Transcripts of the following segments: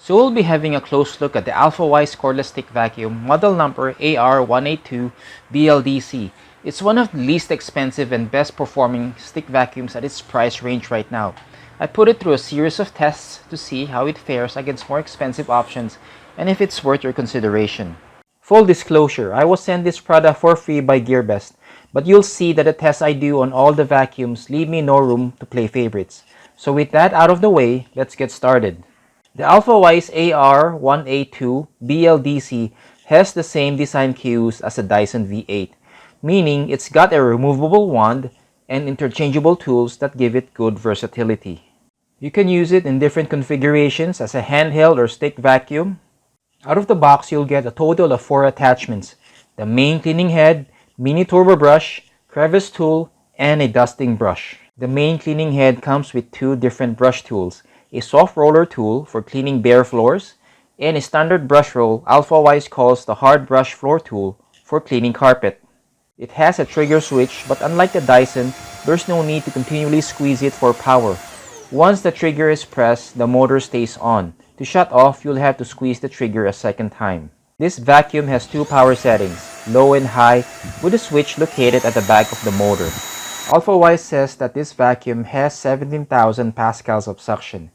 So we'll be having a close look at the Alfawise cordless stick vacuum, model number AR182 BLDC. It's one of the least expensive and best performing stick vacuums at its price range right now. I put it through a series of tests to see how it fares against more expensive options and if it's worth your consideration. Full disclosure, I was sent this product for free by GearBest, but you'll see that the tests I do on all the vacuums leave me no room to play favorites. So with that out of the way, let's get started. The Alfawise AR182 BLDC has the same design cues as the Dyson V8, meaning it's got a removable wand and interchangeable tools that give it good versatility. You can use it in different configurations as a handheld or stick vacuum. Out of the box, you'll get a total of 4 attachments: the main cleaning head, mini turbo brush, crevice tool, and a dusting brush. The main cleaning head comes with 2 different brush tools, a soft roller tool for cleaning bare floors, and a standard brush roll Alfawise calls the hard brush floor tool for cleaning carpet. It has a trigger switch, but unlike the Dyson, there's no need to continually squeeze it for power. Once the trigger is pressed, the motor stays on. To shut off, you'll have to squeeze the trigger a second time. This vacuum has 2 power settings, low and high, with a switch located at the back of the motor. Alfawise says that this vacuum has 17,000 pascals of suction.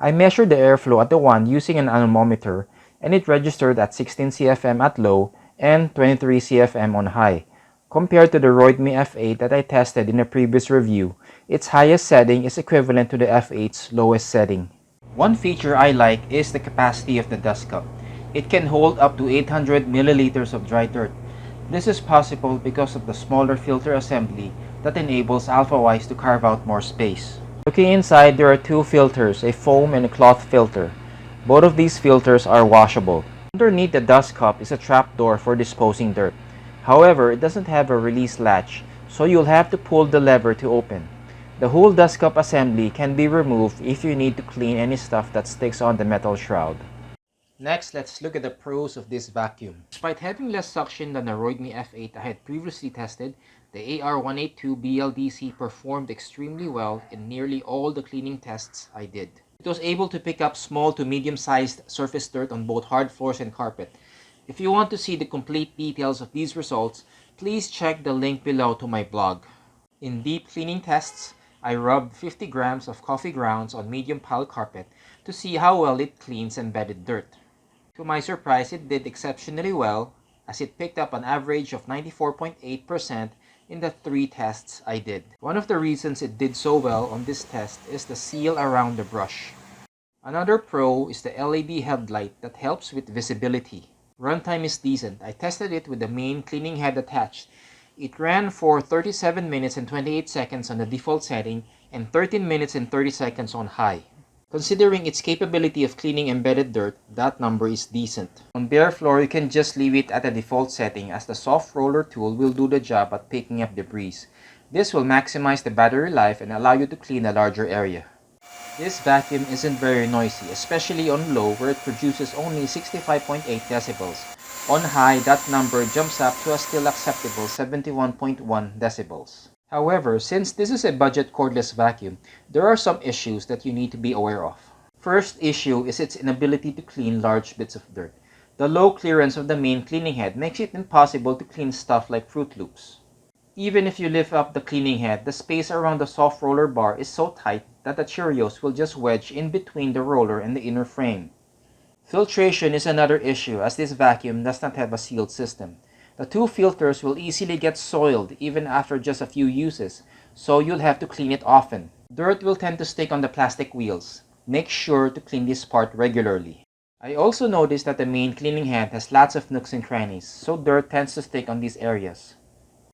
I measured the airflow at the wand using an anemometer, and it registered at 16 CFM at low and 23 CFM on high. Compared to the Roidme F8 that I tested in a previous review, its highest setting is equivalent to the F8's lowest setting. One feature I like is the capacity of the dust cup. It can hold up to 800 milliliters of dry dirt. This is possible because of the smaller filter assembly that enables Alfawise to carve out more space. Looking inside, there are 2 filters, a foam and a cloth filter. Both of these filters are washable. Underneath the dust cup is a trap door for disposing dirt. However, it doesn't have a release latch, so you'll have to pull the lever to open. The whole dust cup assembly can be removed if you need to clean any stuff that sticks on the metal shroud. Next, let's look at the pros of this vacuum. Despite having less suction than the Roidme F8 I had previously tested, the AR182 BLDC performed extremely well in nearly all the cleaning tests I did. It was able to pick up small to medium-sized surface dirt on both hard floors and carpet. If you want to see the complete details of these results, please check the link below to my blog. In deep cleaning tests, I rubbed 50 grams of coffee grounds on medium pile carpet to see how well it cleans embedded dirt. To my surprise, it did exceptionally well, as it picked up an average of 94.8% in the 3 tests I did. One of the reasons it did so well on this test is the seal around the brush. Another pro is the LED headlight that helps with visibility. Runtime is decent. I tested it with the main cleaning head attached. It ran for 37 minutes and 28 seconds on the default setting and 13 minutes and 30 seconds on high. Considering its capability of cleaning embedded dirt, that number is decent. On bare floor, you can just leave it at the default setting as the soft roller tool will do the job at picking up debris. This will maximize the battery life and allow you to clean a larger area. This vacuum isn't very noisy, especially on low where it produces only 65.8 decibels. On high, that number jumps up to a still acceptable 71.1 decibels. However, since this is a budget cordless vacuum, there are some issues that you need to be aware of. First issue is its inability to clean large bits of dirt. The low clearance of the main cleaning head makes it impossible to clean stuff like Fruit Loops. Even if you lift up the cleaning head, the space around the soft roller bar is so tight that the Cheerios will just wedge in between the roller and the inner frame. Filtration is another issue as this vacuum does not have a sealed system. The 2 filters will easily get soiled even after just a few uses, so you'll have to clean it often. Dirt will tend to stick on the plastic wheels. Make sure to clean this part regularly. I also noticed that the main cleaning head has lots of nooks and crannies, so dirt tends to stick on these areas.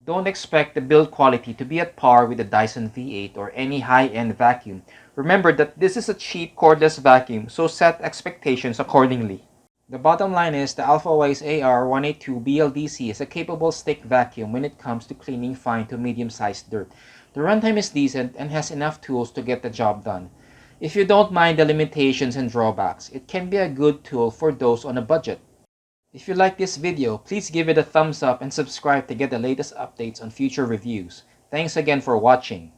Don't expect the build quality to be at par with the Dyson V8 or any high-end vacuum. Remember that this is a cheap cordless vacuum, so set expectations accordingly. The bottom line is the Alfawise AR182 BLDC is a capable stick vacuum when it comes to cleaning fine to medium-sized dirt. The runtime is decent and has enough tools to get the job done. If you don't mind the limitations and drawbacks, it can be a good tool for those on a budget. If you like this video, please give it a thumbs up and subscribe to get the latest updates on future reviews. Thanks again for watching.